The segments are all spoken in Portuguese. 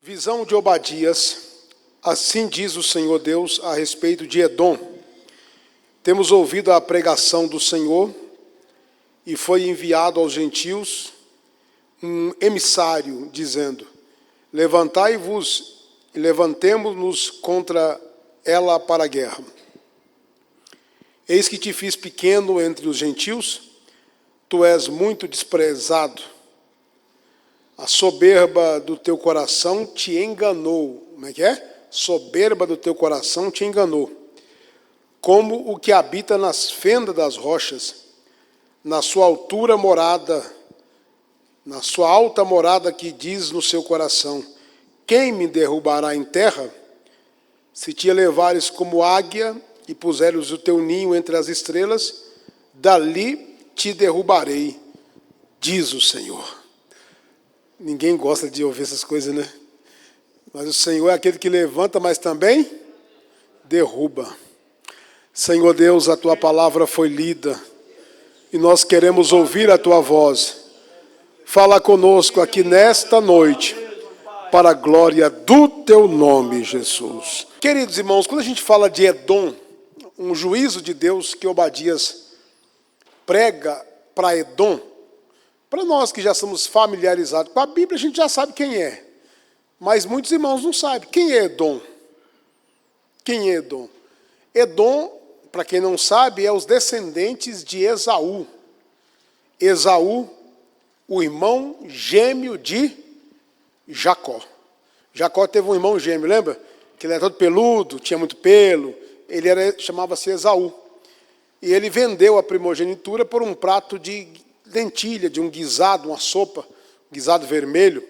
Visão de Obadias. Assim diz o Senhor Deus a respeito de Edom. Temos ouvido a pregação do Senhor e foi enviado aos gentios um emissário dizendo: levantai-vos e levantemo-nos contra ela para a guerra. Eis que te fiz pequeno entre os gentios, tu és muito desprezado. A soberba do teu coração te enganou. Como é que é? Soberba do teu coração te enganou. Como o que habita nas fendas das rochas, na sua altura morada, na sua alta morada, que diz no seu coração: quem me derrubará em terra? Se te elevares como águia e puseres o teu ninho entre as estrelas, dali te derrubarei, diz o Senhor. Ninguém gosta de ouvir essas coisas, né? Mas o Senhor é aquele que levanta, mas também derruba. Senhor Deus, a tua palavra foi lida e nós queremos ouvir a tua voz. Fala conosco aqui nesta noite, para a glória do teu nome, Jesus. Queridos irmãos, quando a gente fala de Edom, um juízo de Deus que Obadias prega para Edom, para nós que já somos familiarizados com a Bíblia, a gente já sabe quem é. Mas muitos irmãos não sabem. Quem é Edom? Quem é Edom? Edom, para quem não sabe, é os descendentes de Esaú. Esaú, o irmão gêmeo de Jacó. Jacó teve um irmão gêmeo, lembra? Que ele era todo peludo, tinha muito pelo. Chamava-se Esaú. E ele vendeu a primogenitura por um prato de lentilha, de um guisado, uma sopa, um guisado vermelho.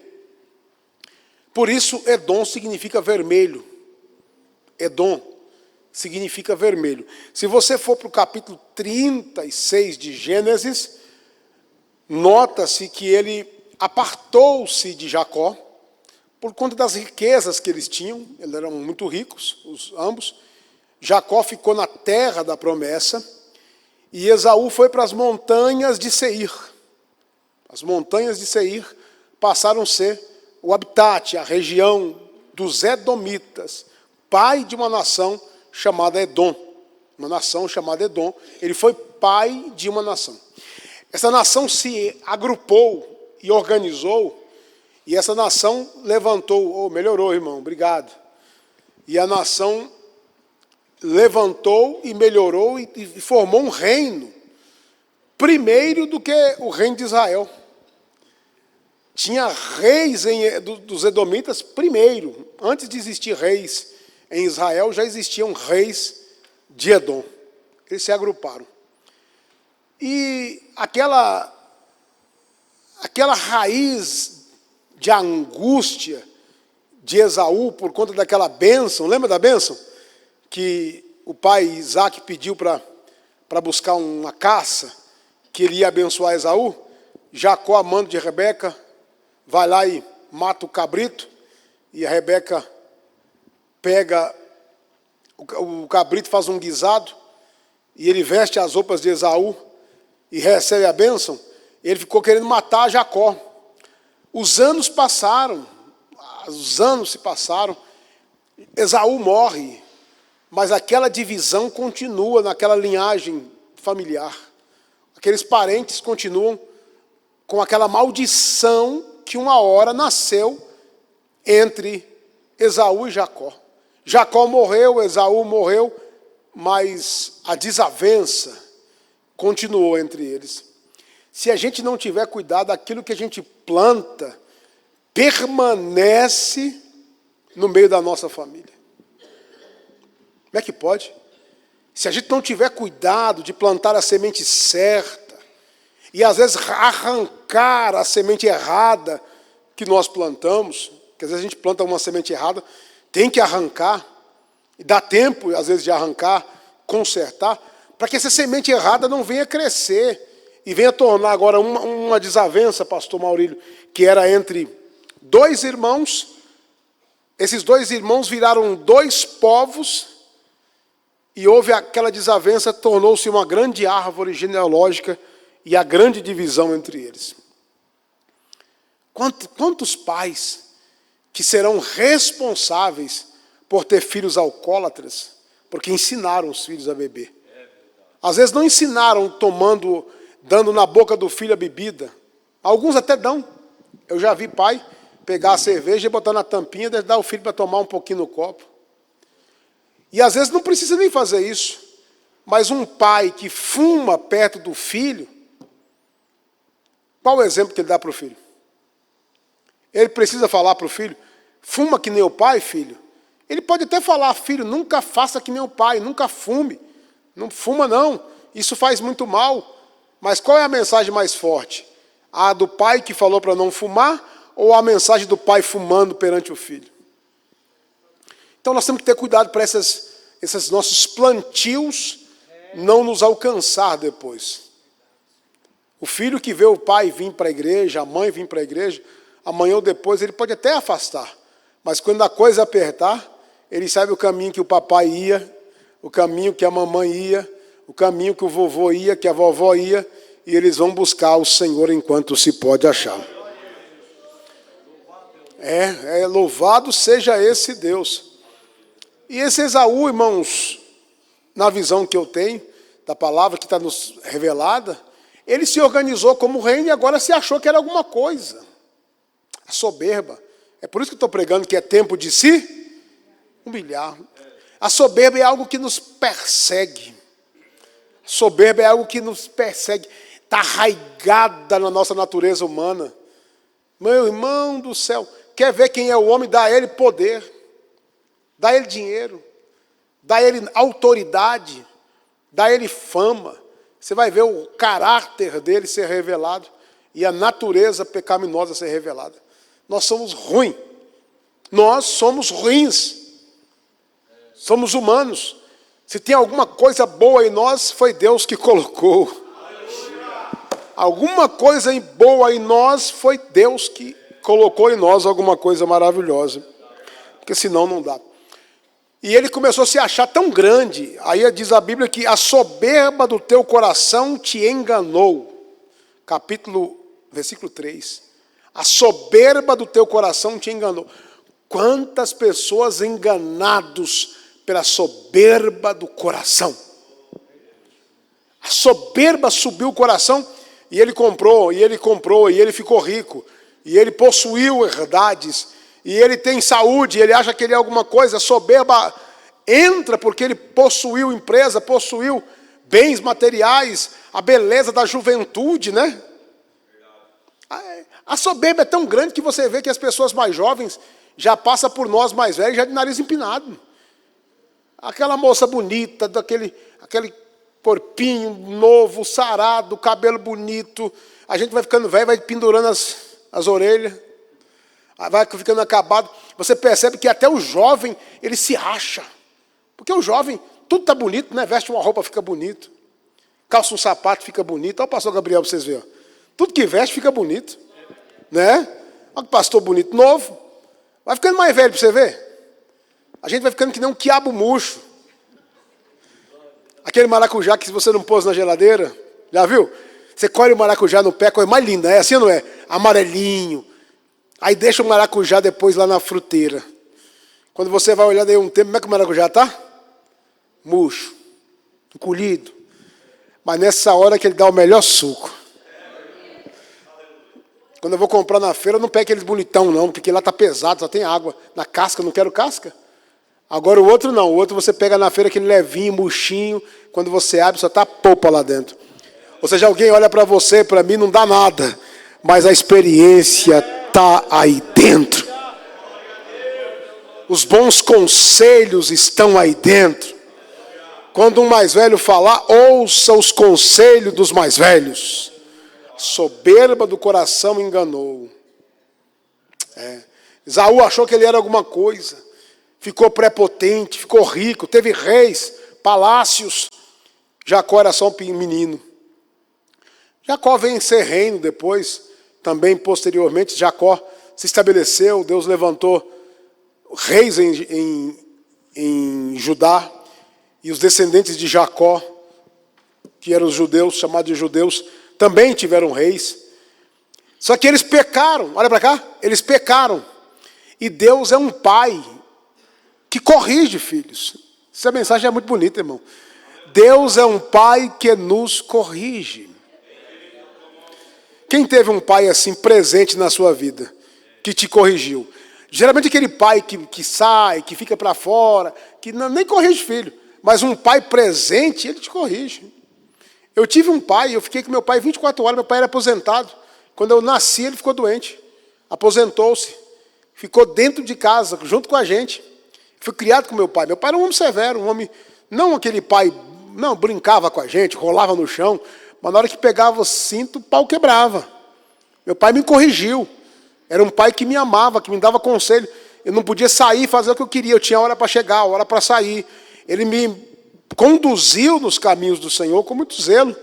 Por isso, Edom significa vermelho. Edom significa vermelho. Se você for para o capítulo 36 de Gênesis, nota-se que ele apartou-se de Jacó, por conta das riquezas que eles tinham. Eles eram muito ricos, ambos. Jacó ficou na terra da promessa, e Esaú foi para as montanhas de Seir. As montanhas de Seir passaram a ser o habitat, a região dos Edomitas, pai de uma nação chamada Edom. Uma nação chamada Edom. Ele foi pai de uma nação. Essa nação se agrupou e organizou, e essa nação levantou, melhorou, irmão, obrigado. E a nação levantou e melhorou e formou um reino, primeiro do que o reino de Israel. Tinha reis dos Edomitas primeiro. Antes de existir reis em Israel, já existiam reis de Edom. Eles se agruparam. E aquela raiz de angústia de Esaú por conta daquela bênção, lembra da bênção? Que o pai Isaac pediu para buscar uma caça, que ele ia abençoar Esaú. Jacó, amando de Rebeca, vai lá e mata o cabrito, e a Rebeca pega o cabrito, faz um guisado, e ele veste as roupas de Esaú e recebe a bênção. Ele ficou querendo matar Jacó. Os anos passaram, os anos se passaram, Esaú morre, mas aquela divisão continua naquela linhagem familiar. Aqueles parentes continuam com aquela maldição que uma hora nasceu entre Esaú e Jacó. Jacó morreu, Esaú morreu, mas a desavença continuou entre eles. Se a gente não tiver cuidado, aquilo que a gente planta permanece no meio da nossa família. Como é que pode? Se a gente não tiver cuidado de plantar a semente certa, e às vezes arrancar a semente errada que nós plantamos, que às vezes a gente planta uma semente errada, tem que arrancar, e dá tempo às vezes de arrancar, consertar, para que essa semente errada não venha crescer, e venha tornar agora uma desavença, pastor Maurílio, que era entre dois irmãos. Esses dois irmãos viraram dois povos, e houve aquela desavença, tornou-se uma grande árvore genealógica e a grande divisão entre eles. Quantos pais que serão responsáveis por ter filhos alcoólatras, porque ensinaram os filhos a beber. Às vezes não ensinaram dando na boca do filho a bebida. Alguns até dão. Eu já vi pai pegar a cerveja e botar na tampinha e dar o filho para tomar um pouquinho no copo. E às vezes não precisa nem fazer isso. Mas um pai que fuma perto do filho, qual o exemplo que ele dá para o filho? Ele precisa falar para o filho, fuma que nem o pai, filho? Ele pode até falar, filho, nunca faça que nem o pai, nunca fume. Não fuma não, isso faz muito mal. Mas qual é a mensagem mais forte? A do pai que falou para não fumar ou a mensagem do pai fumando perante o filho? Então nós temos que ter cuidado para esses nossos plantios não nos alcançar depois. O filho que vê o pai vir para a igreja, a mãe vir para a igreja, amanhã ou depois ele pode até afastar. Mas quando a coisa apertar, ele sabe o caminho que o papai ia, o caminho que a mamãe ia, o caminho que o vovô ia, que a vovó ia, e eles vão buscar o Senhor enquanto se pode achar. Louvado seja esse Deus. E esse Esaú, irmãos, na visão que eu tenho, da palavra que está nos revelada, ele se organizou como reino e agora se achou que era alguma coisa. A soberba. É por isso que estou pregando que é tempo de se humilhar. A soberba é algo que nos persegue. A soberba é algo que nos persegue. Está arraigada na nossa natureza humana. Meu irmão do céu, quer ver quem é o homem? Dá a ele poder, dá a ele dinheiro, dá a ele autoridade, dá a ele fama. Você vai ver o caráter dele ser revelado e a natureza pecaminosa ser revelada. Nós somos ruins. Nós somos ruins. Somos humanos. Se tem alguma coisa boa em nós, foi Deus que colocou. Alguma coisa boa em nós, foi Deus que colocou em nós alguma coisa maravilhosa. Porque senão não dá. E ele começou a se achar tão grande. Aí diz a Bíblia que a soberba do teu coração te enganou. Versículo 3. A soberba do teu coração te enganou. Quantas pessoas enganados pela soberba do coração. A soberba subiu o coração e ele comprou, e ele ficou rico. E ele possuiu herdades. E ele tem saúde, ele acha que ele é alguma coisa. A soberba entra porque ele possuiu empresa, possuiu bens materiais, a beleza da juventude, né? A soberba é tão grande que você vê que as pessoas mais jovens já passam por nós mais velhos, já de nariz empinado. Aquela moça bonita, aquele corpinho novo, sarado, cabelo bonito. A gente vai ficando velho, vai pendurando as orelhas, vai ficando acabado. Você percebe que até o jovem, ele se acha. Porque o jovem, tudo está bonito, né? Veste uma roupa, fica bonito. Calça um sapato, fica bonito. Olha o pastor Gabriel para vocês verem. Tudo que veste fica bonito. Né? Olha que pastor bonito, novo. Vai ficando mais velho para você ver. A gente vai ficando que nem um quiabo murcho. Aquele maracujá que você não pôs na geladeira, já viu? Você colhe o maracujá no pé, a coisa mais linda, é assim ou não é? Amarelinho. Aí deixa o maracujá depois lá na fruteira. Quando você vai olhar daí um tempo, como é que o maracujá está? Murcho, encolhido. Mas nessa hora que ele dá o melhor suco. Quando eu vou comprar na feira, eu não pego aqueles bonitão não, porque lá está pesado, só tem água. Na casca, eu não quero casca. Agora o outro não, o outro você pega na feira aquele levinho, murchinho, quando você abre só está polpa lá dentro. Ou seja, alguém olha para você, para mim não dá nada, mas a experiência está aí dentro. Os bons conselhos estão aí dentro. Quando um mais velho falar, ouça os conselhos dos mais velhos. A soberba do coração enganou. Esaú achou que ele era alguma coisa. Ficou prepotente, ficou rico, teve reis, palácios. Jacó era só um menino. Jacó vem ser reino depois, também posteriormente. Jacó se estabeleceu, Deus levantou reis em Judá. E os descendentes de Jacó, que eram os judeus, chamados de judeus, também tiveram reis. Só que eles pecaram, olha para cá, eles pecaram. E Deus é um pai que corrige filhos. Essa mensagem é muito bonita, irmão. Deus é um pai que nos corrige. Quem teve um pai assim presente na sua vida, que te corrigiu? Geralmente aquele pai que sai, que fica para fora, que nem corrige filho. Mas um pai presente, ele te corrige. Eu tive um pai, eu fiquei com meu pai 24 horas, meu pai era aposentado. Quando eu nasci, ele ficou doente. Aposentou-se. Ficou dentro de casa, junto com a gente. Fui criado com meu pai. Meu pai era um homem severo, um homem... Não aquele pai... Não, brincava com a gente, rolava no chão. Mas na hora que pegava o cinto, o pau quebrava. Meu pai me corrigiu. Era um pai que me amava, que me dava conselho. Eu não podia sair e fazer o que eu queria. Eu tinha hora para chegar, hora para sair. Ele me conduziu nos caminhos do Senhor com muito zelo.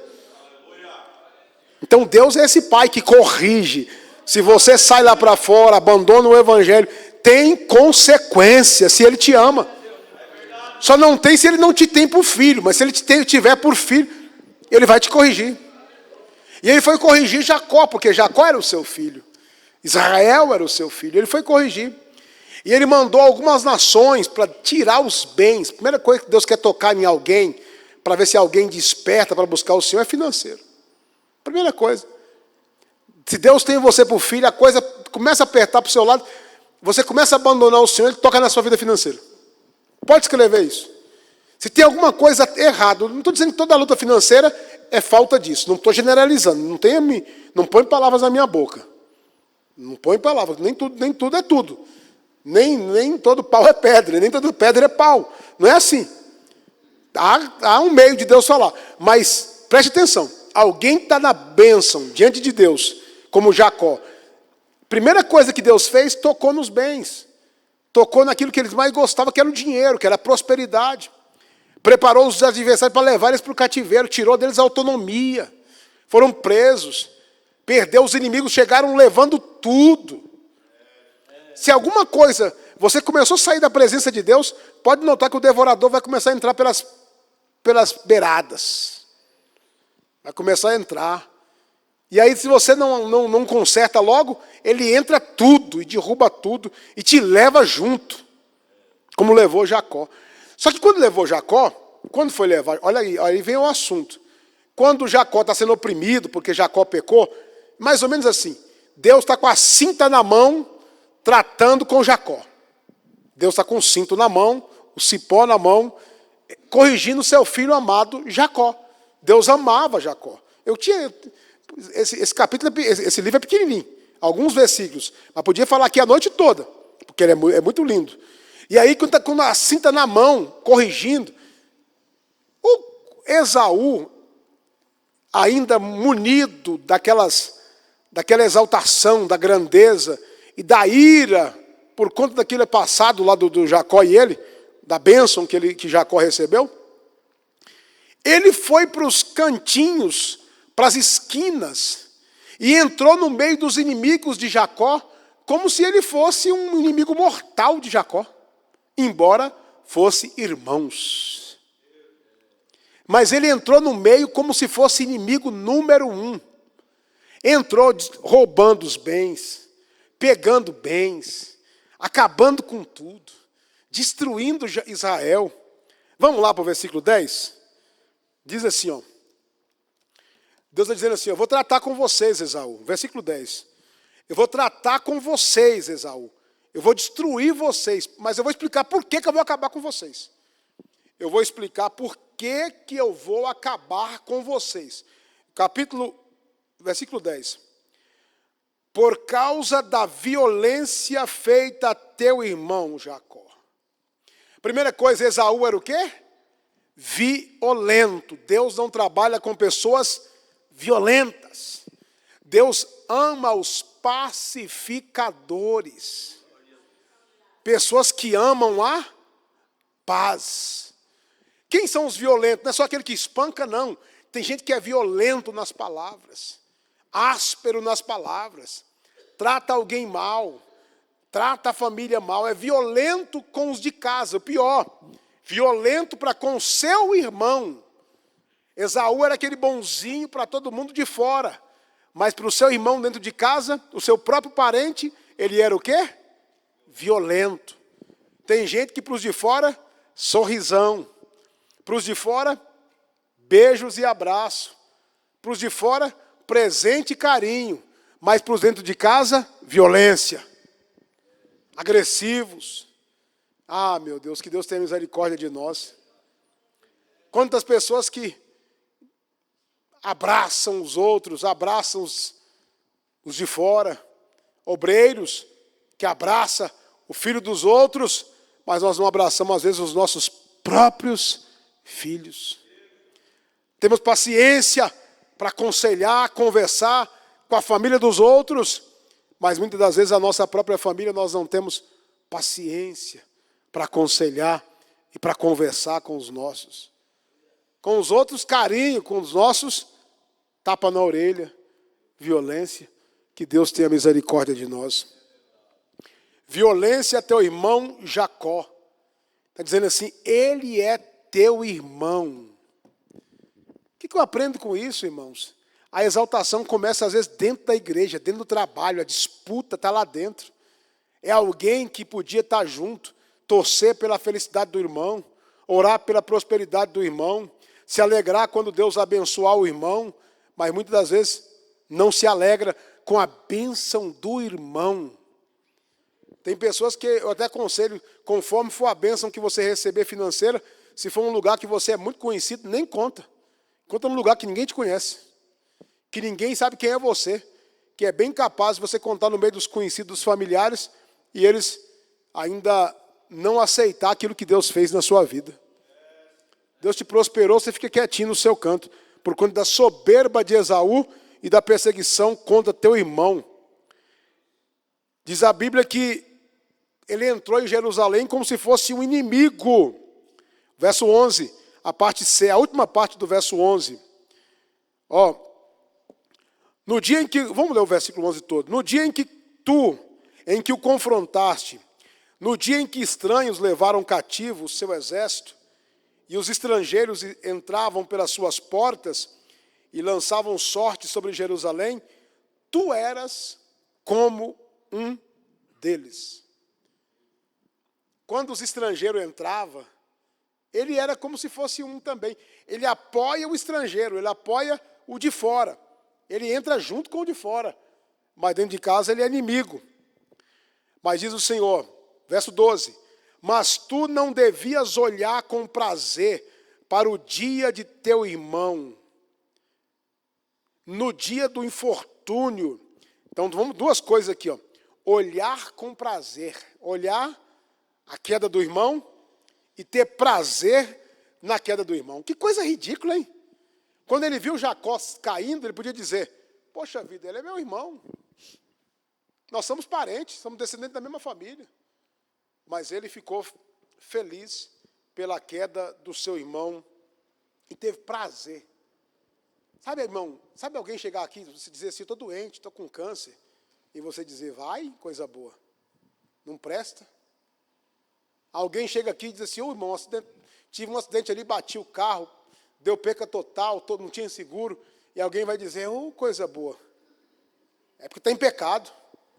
Então Deus é esse pai que corrige. Se você sai lá para fora, abandona o evangelho, tem consequência se ele te ama. Só não tem se ele não te tem por filho. Mas se ele te tiver por filho, ele vai te corrigir. E ele foi corrigir Jacó, porque Jacó era o seu filho. Israel era o seu filho. Ele foi corrigir. E ele mandou algumas nações para tirar os bens. A primeira coisa que Deus quer tocar em alguém, para ver se alguém desperta para buscar o Senhor, é financeiro. Primeira coisa. Se Deus tem você por filho, a coisa começa a apertar para o seu lado, você começa a abandonar o Senhor, ele toca na sua vida financeira. Pode escrever isso. Se tem alguma coisa errada, não estou dizendo que toda luta financeira é falta disso, não estou generalizando, não põe palavras na minha boca. Não põe palavras, nem tudo é tudo. Nem todo pau é pedra, nem todo pedra é pau. Não é assim. Há um meio de Deus falar. Mas preste atenção, alguém está na bênção diante de Deus, como Jacó. Primeira coisa que Deus fez, tocou nos bens. Tocou naquilo que eles mais gostavam, que era o dinheiro, que era a prosperidade. Preparou os adversários para levar eles para o cativeiro, tirou deles a autonomia. Foram presos. Perdeu os inimigos, chegaram levando tudo. Se alguma coisa, você começou a sair da presença de Deus, pode notar que o devorador vai começar a entrar pelas beiradas. Vai começar a entrar. E aí, se você não conserta logo, ele entra tudo e derruba tudo e te leva junto, como levou Jacó. Só que quando levou Jacó, quando foi levar, olha aí vem o assunto. Quando Jacó está sendo oprimido, porque Jacó pecou, mais ou menos assim, Deus está com a cinta na mão, tratando com Jacó. Deus está com o cinto na mão, o cipó na mão, corrigindo seu filho amado Jacó. Deus amava Jacó. Eu tinha... Esse capítulo, esse livro é pequenininho, alguns versículos, mas podia falar aqui a noite toda, porque ele é muito lindo. E aí, quando a cinta na mão, corrigindo, o Esaú, ainda munido daquela exaltação, da grandeza e da ira, por conta daquele passado lá do Jacó e ele, da bênção que Jacó recebeu, ele foi para os cantinhos, para as esquinas, e entrou no meio dos inimigos de Jacó, como se ele fosse um inimigo mortal de Jacó, embora fosse irmãos. Mas ele entrou no meio como se fosse inimigo número 1. Entrou roubando os bens, pegando bens, acabando com tudo, destruindo Israel. Vamos lá para o versículo 10? Diz assim, ó. Deus está dizendo assim, eu vou tratar com vocês, Esaú. Versículo 10. Eu vou tratar com vocês, Esaú. Eu vou destruir vocês, mas eu vou explicar por que eu vou acabar com vocês. Eu vou explicar por que eu vou acabar com vocês. Versículo 10. Por causa da violência feita a teu irmão Jacó. Primeira coisa, Esaú era o quê? Violento. Deus não trabalha com pessoas violentas. Deus ama os pacificadores. Pessoas que amam a paz. Quem são os violentos? Não é só aquele que espanca, não. Tem gente que é violento nas palavras, áspero nas palavras, trata alguém mal, trata a família mal, é violento com os de casa. O pior, violento para com o seu irmão. Esaú era aquele bonzinho para todo mundo de fora, mas para o seu irmão dentro de casa, o seu próprio parente, ele era o quê? violento. Tem gente que para os de fora, sorrisão. Para os de fora, beijos e abraço. Para os de fora, presente e carinho. Mas para os dentro de casa, violência. Agressivos. Ah, meu Deus, que Deus tenha misericórdia de nós. Quantas pessoas que abraçam os outros, abraçam os de fora. Obreiros que abraçam o filho dos outros, mas nós não abraçamos às vezes os nossos próprios filhos. Temos paciência para aconselhar, conversar com a família dos outros, mas muitas das vezes a nossa própria família nós não temos paciência para aconselhar e para conversar com os nossos. Com os outros, carinho, com os nossos, tapa na orelha, violência. Que Deus tenha misericórdia de nós. Violência a teu irmão Jacó. Está dizendo assim, ele é teu irmão. O que eu aprendo com isso, irmãos? A exaltação começa às vezes dentro da igreja, dentro do trabalho, a disputa está lá dentro. É alguém que podia estar junto, torcer pela felicidade do irmão, orar pela prosperidade do irmão, se alegrar quando Deus abençoar o irmão, mas muitas das vezes não se alegra com a bênção do irmão. Tem pessoas que eu até aconselho, conforme for a bênção que você receber financeira, se for um lugar que você é muito conhecido, nem conta. Conta num lugar que ninguém te conhece, que ninguém sabe quem é você, que é bem capaz de você contar no meio dos conhecidos, dos familiares, e eles ainda não aceitar aquilo que Deus fez na sua vida. Deus te prosperou, você fica quietinho no seu canto, por conta da soberba de Esaú e da perseguição contra teu irmão. Diz a Bíblia que ele entrou em Jerusalém como se fosse um inimigo. Verso 11, a parte C, a última parte do verso 11. No dia em que, vamos ler o versículo 11 todo. No dia em que o confrontaste, no dia em que estranhos levaram cativo o seu exército, e os estrangeiros entravam pelas suas portas e lançavam sorte sobre Jerusalém, tu eras como um deles. Quando os estrangeiros entravam, ele era como se fosse um também. Ele apoia o estrangeiro, ele apoia o de fora. Ele entra junto com o de fora, mas dentro de casa ele é inimigo. Mas diz o Senhor, verso 12, mas tu não devias olhar com prazer para o dia de teu irmão, no dia do infortúnio. Então, vamos duas coisas aqui, olhar com prazer, olhar a queda do irmão e ter prazer na queda do irmão. Que coisa ridícula, hein? Quando ele viu Jacó caindo, ele podia dizer, poxa vida, ele é meu irmão. Nós somos parentes, somos descendentes da mesma família. Mas ele ficou feliz pela queda do seu irmão e teve prazer. Sabe, irmão, sabe alguém chegar aqui e você dizer assim, estou doente, estou com câncer, e você dizer, vai, coisa boa, não presta? Alguém chega aqui e diz assim, irmão, tive um acidente ali, bati o carro, deu perca total, não tinha seguro, e alguém vai dizer, coisa boa. É porque está em pecado,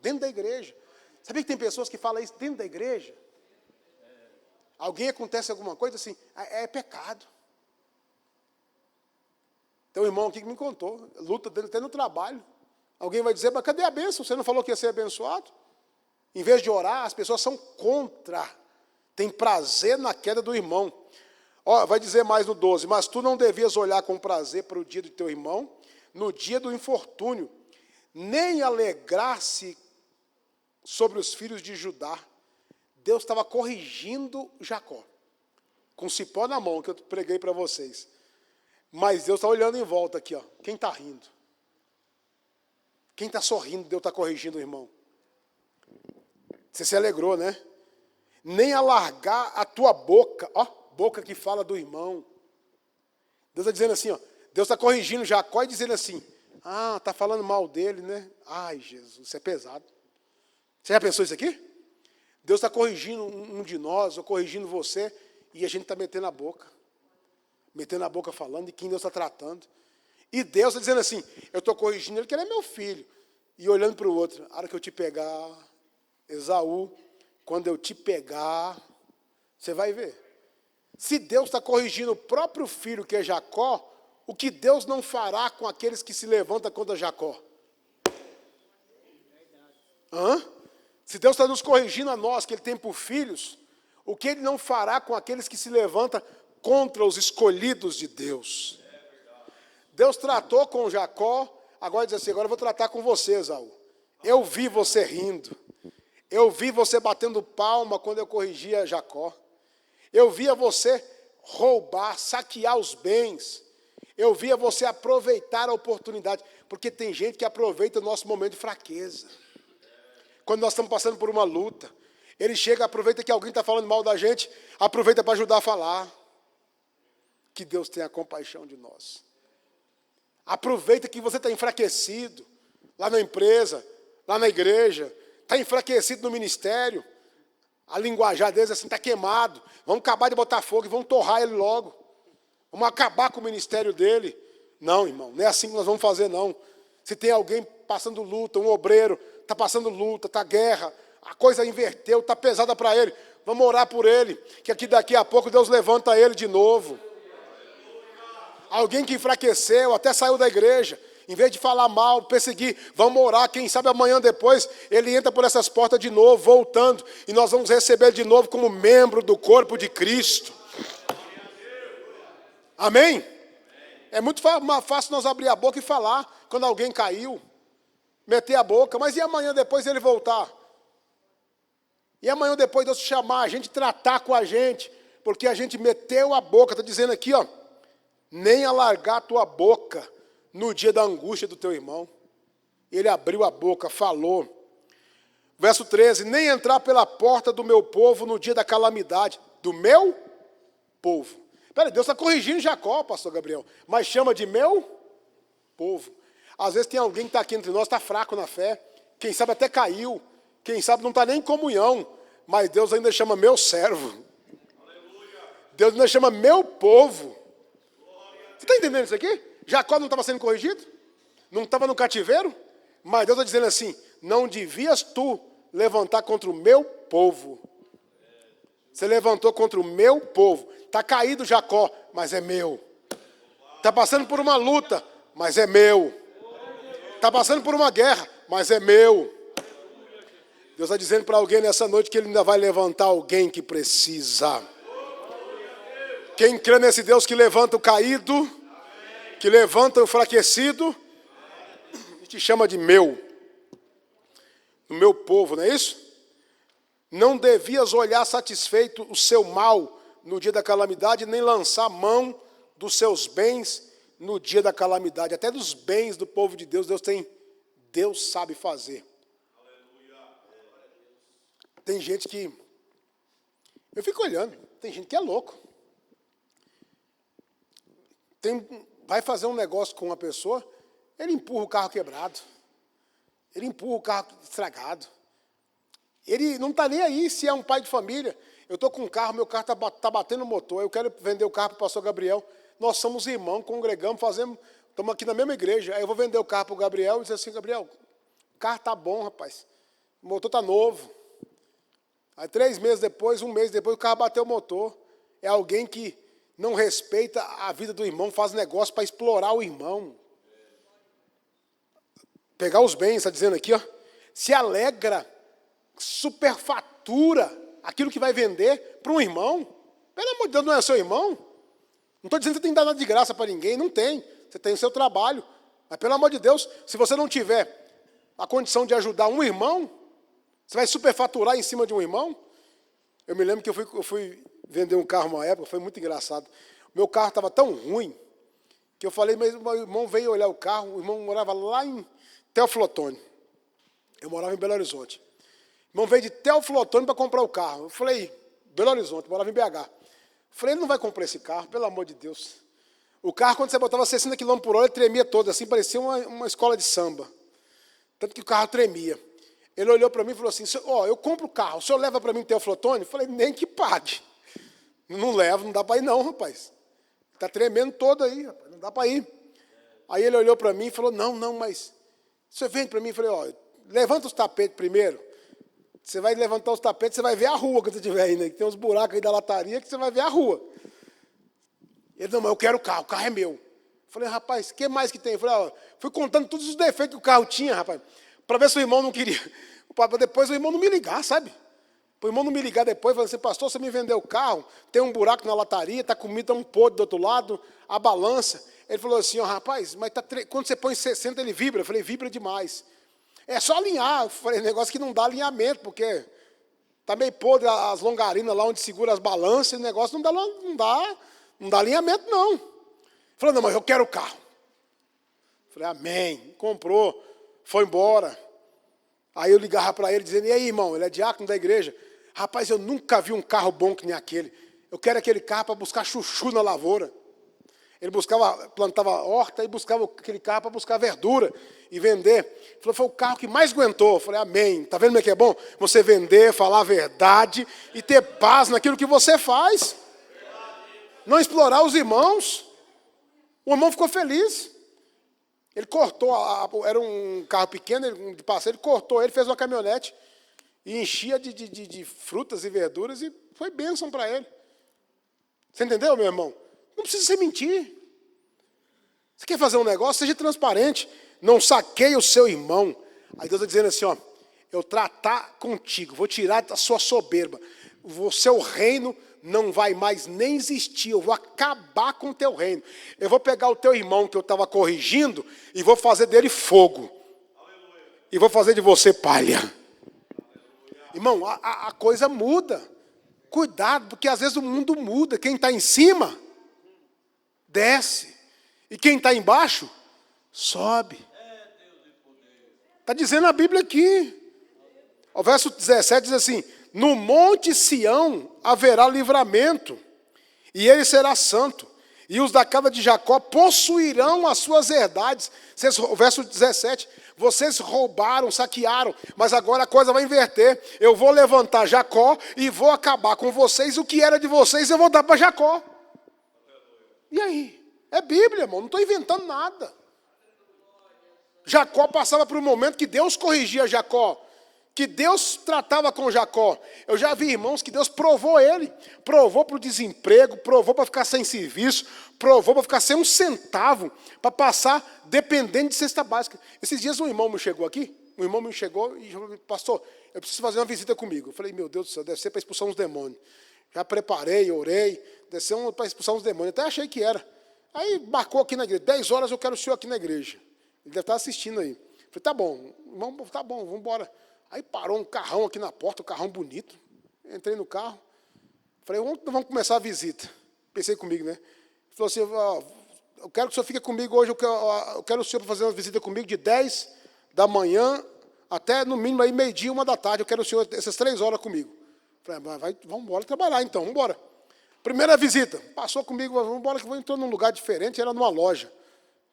dentro da igreja. Sabia que tem pessoas que falam isso dentro da igreja? Alguém acontece alguma coisa assim, é pecado. Tem um irmão aqui que me contou, luta dele até no trabalho. Alguém vai dizer, mas cadê a bênção? Você não falou que ia ser abençoado? Em vez de orar, as pessoas são contra. Tem prazer na queda do irmão. Vai dizer mais no 12, mas tu não devias olhar com prazer para o dia do teu irmão, no dia do infortúnio, nem alegrar-se sobre os filhos de Judá. Deus estava corrigindo Jacó, com cipó na mão, que eu preguei para vocês. Mas Deus está olhando em volta aqui, quem está rindo? Quem está sorrindo, Deus está corrigindo o irmão. Você se alegrou, né? Nem alargar a tua boca, boca que fala do irmão. Deus está dizendo assim, Deus está corrigindo Jacó e dizendo assim, está falando mal dele, né? Ai, Jesus, isso é pesado. Você já pensou isso aqui? Deus está corrigindo um de nós, ou corrigindo você, e a gente está metendo a boca. Metendo a boca falando de quem Deus está tratando. E Deus está dizendo assim, eu estou corrigindo ele, que ele é meu filho. E olhando para o outro, a hora que eu te pegar, Esaú, quando eu te pegar, você vai ver. Se Deus está corrigindo o próprio filho, que é Jacó, o que Deus não fará com aqueles que se levantam contra Jacó? Se Deus está nos corrigindo a nós, que Ele tem por filhos, o que Ele não fará com aqueles que se levantam contra os escolhidos de Deus? Deus tratou com Jacó, agora diz assim, agora eu vou tratar com você, Esaú. Eu vi você rindo. Eu vi você batendo palma quando eu corrigia Jacó. Eu via você roubar, saquear os bens. Eu via você aproveitar a oportunidade. Porque tem gente que aproveita o nosso momento de fraqueza. Quando nós estamos passando por uma luta, ele chega, aproveita que alguém está falando mal da gente, aproveita para ajudar a falar. Que Deus tenha compaixão de nós. Aproveita que você está enfraquecido, lá na empresa, lá na igreja, está enfraquecido no ministério. A linguajar deles assim, está queimado. Vamos acabar de botar fogo e vamos torrar ele logo. Vamos acabar com o ministério dele. Não, irmão, não é assim que nós vamos fazer, não. Se tem alguém passando luta, um obreiro, está passando luta, está guerra, a coisa inverteu, está pesada para ele, vamos orar por ele, que aqui daqui a pouco Deus levanta ele de novo. Alguém que enfraqueceu, até saiu da igreja, em vez de falar mal, perseguir, vamos orar, quem sabe amanhã depois, ele entra por essas portas de novo, voltando, e nós vamos receber ele de novo como membro do corpo de Cristo. Amém? É muito fácil nós abrir a boca e falar, quando alguém caiu, meter a boca, mas e amanhã depois ele voltar? E amanhã depois Deus chamar a gente, tratar com a gente, porque a gente meteu a boca, está dizendo aqui, ó, nem alargar a tua boca no dia da angústia do teu irmão. Ele abriu a boca, falou. Verso 13, nem entrar pela porta do meu povo no dia da calamidade. Do meu povo. Peraí, Deus está corrigindo Jacó, pastor Gabriel, mas chama de meu povo. Às vezes tem alguém que está aqui entre nós, está fraco na fé, quem sabe até caiu, quem sabe não está nem em comunhão, mas Deus ainda chama meu servo. Deus ainda chama meu povo. Você está entendendo isso aqui? Jacó não estava sendo corrigido? Não estava no cativeiro? Mas Deus está dizendo assim, não devias tu levantar contra o meu povo. Você levantou contra o meu povo. Está caído Jacó, mas é meu. Está passando por uma luta, mas é meu. Está passando por uma guerra, mas é meu. Deus está dizendo para alguém nessa noite que Ele ainda vai levantar alguém que precisa. Quem crê nesse Deus que levanta o caído, que levanta o enfraquecido, te chama de meu. O meu povo, não é isso? Não devias olhar satisfeito o seu mal no dia da calamidade, nem lançar mão dos seus bens no dia da calamidade. Até dos bens do povo de Deus, Deus sabe fazer. Tem gente que... Eu fico olhando, tem gente que é louco. Vai fazer um negócio com uma pessoa, ele empurra o carro quebrado. Ele empurra o carro estragado. Ele não está nem aí se é um pai de família. Eu estou com um carro, meu carro está batendo no motor, eu quero vender o carro para o pastor Gabriel. Nós somos irmãos, congregamos, estamos aqui na mesma igreja. Aí eu vou vender o carro para o Gabriel e dizer assim, Gabriel, o carro está bom, rapaz. O motor está novo. Aí 3 meses depois, 1 mês depois, o carro bateu o motor. É alguém que não respeita a vida do irmão, faz negócio para explorar o irmão. Pegar os bens, está dizendo aqui, ó, se alegra, superfatura aquilo que vai vender para um irmão. Pelo amor de Deus, não é seu irmão? Não estou dizendo que você tem que dar nada de graça para ninguém, não tem. Você tem o seu trabalho. Mas pelo amor de Deus, se você não tiver a condição de ajudar um irmão, você vai superfaturar em cima de um irmão? Eu me lembro que eu fui vender um carro uma época, foi muito engraçado. O meu carro estava tão ruim, que eu falei, mas o meu irmão veio olhar o carro, o irmão morava lá em Teoflotone. Eu morava em Belo Horizonte. O irmão veio de Teoflotone para comprar o carro. Eu falei, Belo Horizonte, morava em BH. Eu falei, ele não vai comprar esse carro, pelo amor de Deus. O carro, quando você botava 60 km por hora, ele tremia todo, assim, parecia uma escola de samba. Tanto que o carro tremia. Ele olhou para mim e falou assim, ó, eu compro o carro, o senhor leva para mim em Teoflotone? Eu falei, nem que pague. Não levo, não dá para ir não, rapaz. Está tremendo todo aí, rapaz, não dá para ir. Aí ele olhou para mim e falou, não, mas... Você vende para mim? Eu falei, ó, levanta os tapetes primeiro, Você vai levantar os tapetes, você vai ver a rua quando você estiver aí, né? Tem uns buracos aí da lataria que você vai ver a rua. Ele, não, mas eu quero o carro é meu. Falei, rapaz, o que mais que tem? Falei, ó, fui contando todos os defeitos que o carro tinha, rapaz, para ver se o irmão não queria. Para depois o irmão não me ligar, sabe? Para o irmão não me ligar depois, falando assim, pastor, você me vendeu o carro, tem um buraco na lataria, está comida um podre do outro lado, a balança. Ele falou assim, ó, rapaz, mas quando você põe 60 ele vibra. Eu falei, vibra demais. É só alinhar. Eu falei, negócio que não dá alinhamento, porque está meio podre as longarinas lá onde segura as balanças, o negócio não dá alinhamento, não. Ele falou, não, mas eu quero o carro. Eu falei, amém. Comprou, foi embora. Aí eu ligava para ele dizendo, e aí, irmão, ele é diácono da igreja. Rapaz, eu nunca vi um carro bom que nem aquele. Eu quero aquele carro para buscar chuchu na lavoura. Ele plantava horta e buscava aquele carro para buscar verdura e vender. Ele falou, foi o carro que mais aguentou. Eu falei, amém. Está vendo como é que é bom? Você vender, falar a verdade e ter paz naquilo que você faz. Não explorar os irmãos. O irmão ficou feliz. Ele cortou, era um carro pequeno, de passeio, ele cortou, ele fez uma caminhonete e enchia de frutas e verduras e foi bênção para ele. Você entendeu, meu irmão? Não precisa você mentir. Você quer fazer um negócio? Seja transparente. Não saqueie o seu irmão. Aí Deus está dizendo assim, ó, eu tratar contigo, vou tirar da sua soberba. O seu reino não vai mais nem existir. Eu vou acabar com o teu reino. Eu vou pegar o teu irmão que eu estava corrigindo e vou fazer dele fogo. Aleluia. E vou fazer de você palha. Aleluia. Irmão, a coisa muda. Cuidado, porque às vezes o mundo muda. Quem está em cima, desce. E quem está embaixo, sobe. Está dizendo a Bíblia aqui. O verso 17 diz assim, no monte Sião haverá livramento, e ele será santo, e os da casa de Jacó possuirão as suas herdades. O verso 17, vocês roubaram, saquearam, mas agora a coisa vai inverter. Eu vou levantar Jacó e vou acabar com vocês, o que era de vocês eu vou dar para Jacó. E aí? É Bíblia, irmão, não estou inventando nada. Jacó passava por um momento que Deus corrigia Jacó, que Deus tratava com Jacó. Eu já vi irmãos que Deus provou ele, provou para o desemprego, provou para ficar sem serviço, provou para ficar sem um centavo, para passar dependendo de cesta básica. Esses dias um irmão me chegou aqui, e falou, pastor, eu preciso fazer uma visita comigo. Eu falei, meu Deus do céu, deve ser para expulsar uns demônios. Já preparei, orei, deve ser para expulsar uns demônios, até achei que era. Aí marcou aqui na igreja, 10 horas eu quero o senhor aqui na igreja. Ele deve estar assistindo aí. Eu falei, tá bom, irmão, tá bom, vamos embora. Aí parou um carrão aqui na porta, um carrão bonito. Entrei no carro. Falei, vamos começar a visita. Pensei comigo, né? Ele falou assim, eu quero que o senhor fique comigo hoje, eu quero o senhor fazer uma visita comigo de 10 da manhã até, no mínimo, aí meio-dia, 1 da tarde. Eu quero o senhor essas 3 horas comigo. Falei, vamos embora trabalhar então, vamos embora. Primeira visita, passou comigo, vamos embora que entrou num lugar diferente, era numa loja.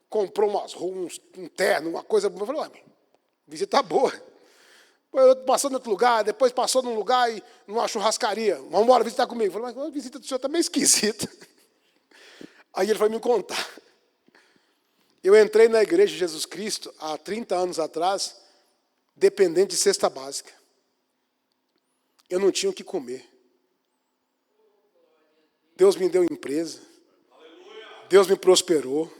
Comprou um terno, uma coisa. Eu falei, visita boa. Passou em outro lugar, depois passou num lugar e numa churrascaria. Vamos embora visitar comigo. Eu falei, mas a visita do senhor está meio esquisita. Aí ele foi me contar. Eu entrei na igreja de Jesus Cristo há 30 anos atrás, dependente de cesta básica. Eu não tinha o que comer. Deus me deu empresa. Deus me prosperou.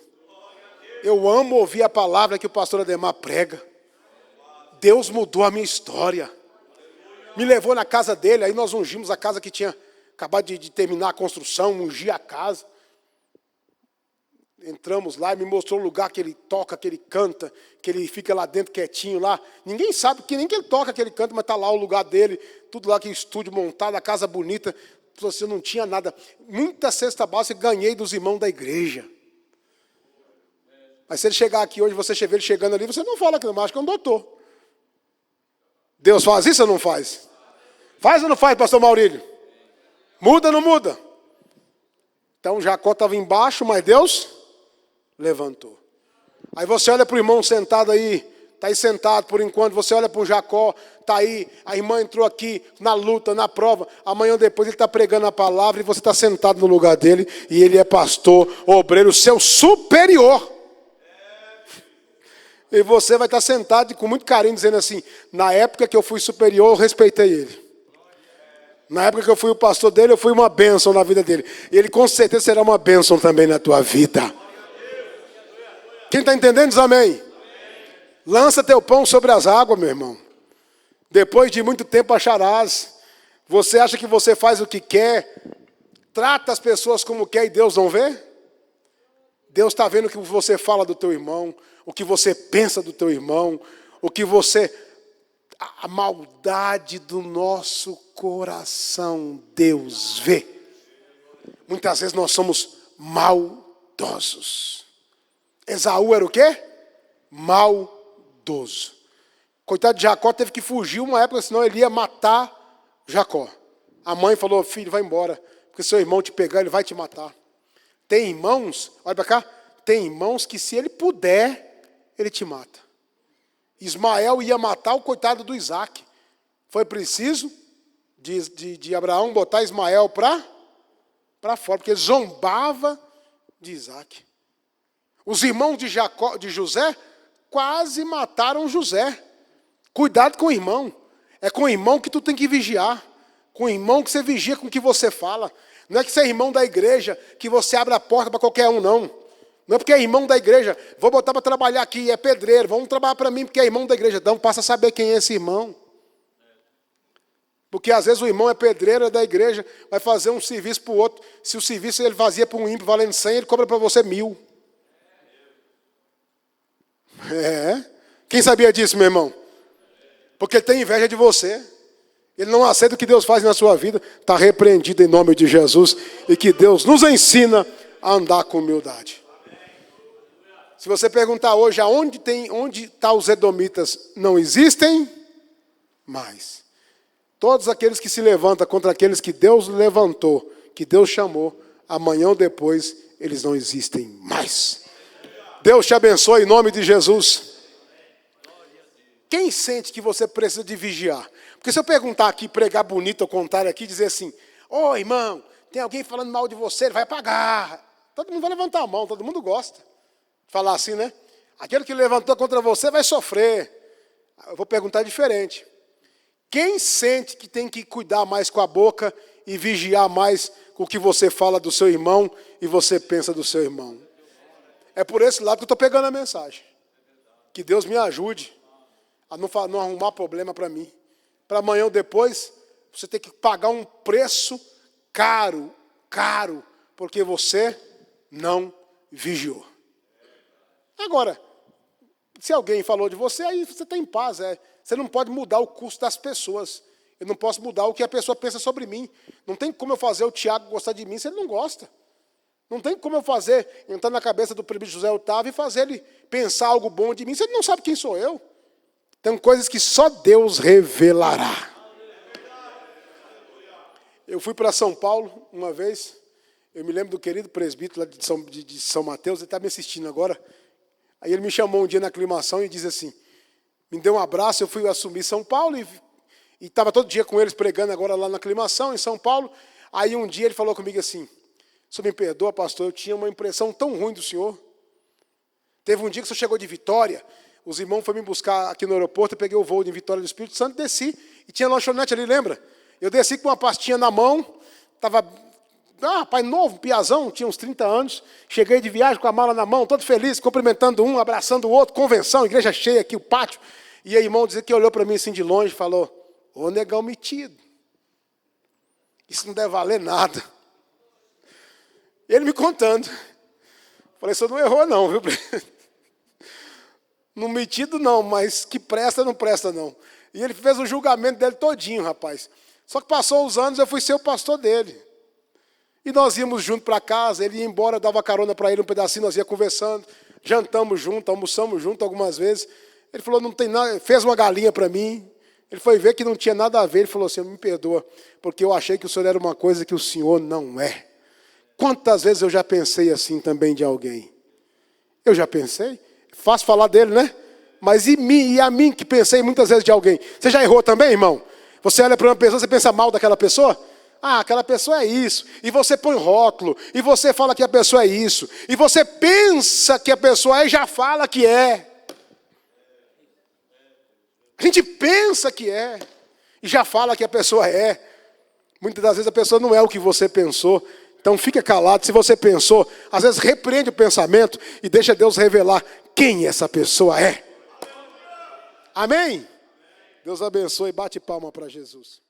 Eu amo ouvir a palavra que o pastor Ademar prega. Deus mudou a minha história. Me levou na casa dele, aí nós ungimos a casa que tinha acabado de terminar a construção, ungi a casa. Entramos lá e me mostrou o lugar que ele toca, que ele canta, que ele fica lá dentro quietinho lá. Ninguém sabe, nem que ele toca, que ele canta, mas está lá o lugar dele, tudo lá, que estúdio montado, a casa bonita. Você não tinha nada. Muita cesta básica ganhei dos irmãos da igreja. Mas se ele chegar aqui hoje, você vê ele chegando ali, você não fala que não, acho que é um doutor. Deus faz isso ou não faz? Faz ou não faz, pastor Maurílio? Muda ou não muda? Então Jacó estava embaixo, mas Deus levantou. Aí você olha para o irmão sentado aí, está aí sentado por enquanto, você olha para o Jacó, está aí, a irmã entrou aqui na luta, na prova, amanhã depois ele está pregando a palavra e você está sentado no lugar dele e ele é pastor, obreiro, seu superior. E você vai estar sentado e com muito carinho dizendo assim, na época que eu fui superior, eu respeitei ele. Na época que eu fui o pastor dele, eu fui uma bênção na vida dele. E ele com certeza será uma bênção também na tua vida. Quem está entendendo diz amém. Lança teu pão sobre as águas, meu irmão. Depois de muito tempo acharás. Você acha que você faz o que quer, trata as pessoas como quer e Deus não vê? Deus está vendo o que você fala do teu irmão, o que você pensa do teu irmão, o que você... A maldade do nosso coração, Deus vê. Muitas vezes nós somos maldosos. Esaú era o quê? Maldoso. Coitado de Jacó, teve que fugir uma época, senão ele ia matar Jacó. A mãe falou, filho, vai embora, porque seu irmão te pegar, ele vai te matar. Tem irmãos, olha para cá, tem irmãos que se ele puder, ele te mata. Ismael ia matar o coitado do Isaac. Foi preciso de Abraão botar Ismael para fora, porque ele zombava de Isaac. Os irmãos de José quase mataram José. Cuidado com o irmão. É com o irmão que tu tem que vigiar. Com o irmão que você vigia com o que você fala. Não é que você é irmão da igreja que você abre a porta para qualquer um, não. Não é porque é irmão da igreja, vou botar para trabalhar aqui, é pedreiro, vamos trabalhar para mim porque é irmão da igreja. Então passa a saber quem é esse irmão. Porque às vezes o irmão é pedreiro, é da igreja, vai fazer um serviço para o outro. Se o serviço ele fazia para um ímpio valendo 100, ele cobra para você 1000. Quem sabia disso, meu irmão? Porque ele tem inveja de você. Ele não aceita o que Deus faz na sua vida. Está repreendido em nome de Jesus. E que Deus nos ensina a andar com humildade. Se você perguntar hoje onde está os edomitas, não existem mais. Todos aqueles que se levantam contra aqueles que Deus levantou, que Deus chamou, amanhã ou depois, eles não existem mais. Deus te abençoe em nome de Jesus. Quem sente que você precisa de vigiar? Porque se eu perguntar aqui, pregar bonito, ao contrário aqui, dizer assim, ô irmão, tem alguém falando mal de você, ele vai pagar. Todo mundo vai levantar a mão, todo mundo gosta. Falar assim, né? Aquele que levantou contra você vai sofrer. Eu vou perguntar diferente. Quem sente que tem que cuidar mais com a boca e vigiar mais com o que você fala do seu irmão e você pensa do seu irmão? É por esse lado que eu estou pegando a mensagem. Que Deus me ajude a não arrumar problema para mim. Para amanhã ou depois, você ter que pagar um preço caro, porque você não vigiou. Agora, se alguém falou de você, aí você está em paz. Você não pode mudar o curso das pessoas. Eu não posso mudar o que a pessoa pensa sobre mim. Não tem como eu fazer o Tiago gostar de mim se ele não gosta. Não tem como eu fazer, entrar na cabeça do presbítero José Otávio e fazer ele pensar algo bom de mim se ele não sabe quem sou eu. Tem coisas que só Deus revelará. Eu fui para São Paulo uma vez. Eu me lembro do querido presbítero lá de São Mateus, ele está me assistindo agora. Aí ele me chamou um dia na aclimação e disse assim, me deu um abraço, eu fui assumir São Paulo e estava todo dia com eles pregando agora lá na aclimação em São Paulo. Aí um dia ele falou comigo assim, o senhor me perdoa, pastor, eu tinha uma impressão tão ruim do senhor. Teve um dia que o senhor chegou de Vitória, os irmãos foram me buscar aqui no aeroporto, eu peguei o voo de Vitória do Espírito Santo, desci e tinha lanchonete ali, lembra? Eu desci com uma pastinha na mão, estava... rapaz novo, piazão, tinha uns 30 anos. Cheguei de viagem com a mala na mão, todo feliz, cumprimentando um, abraçando o outro, convenção, igreja cheia aqui, o pátio. E aí, irmão dizia que olhou para mim assim de longe e falou, ô negão metido, isso não deve valer nada. Ele me contando. Falei, você não errou não, viu? Não metido não, mas que presta, não presta não. E ele fez o julgamento dele todinho, rapaz. Só que passou os anos, eu fui ser o pastor dele. E nós íamos junto para casa, ele ia embora, eu dava carona para ele um pedacinho, nós ia conversando, jantamos junto, almoçamos junto algumas vezes. Ele falou, não tem nada, fez uma galinha para mim. Ele foi ver que não tinha nada a ver, ele falou assim, me perdoa, porque eu achei que o senhor era uma coisa que o senhor não é. Quantas vezes eu já pensei assim também de alguém? Eu já pensei, fácil falar dele, né? Mas e a mim que pensei muitas vezes de alguém? Você já errou também, irmão? Você olha para uma pessoa, você pensa mal daquela pessoa? Ah, aquela pessoa é isso. E você põe rótulo. E você fala que a pessoa é isso. E você pensa que a pessoa é e já fala que é. A gente pensa que é, e já fala que a pessoa é. Muitas das vezes a pessoa não é o que você pensou. Então fica calado, se você pensou, às vezes repreende o pensamento e deixa Deus revelar quem essa pessoa é. Amém? Deus abençoe, bate palma para Jesus.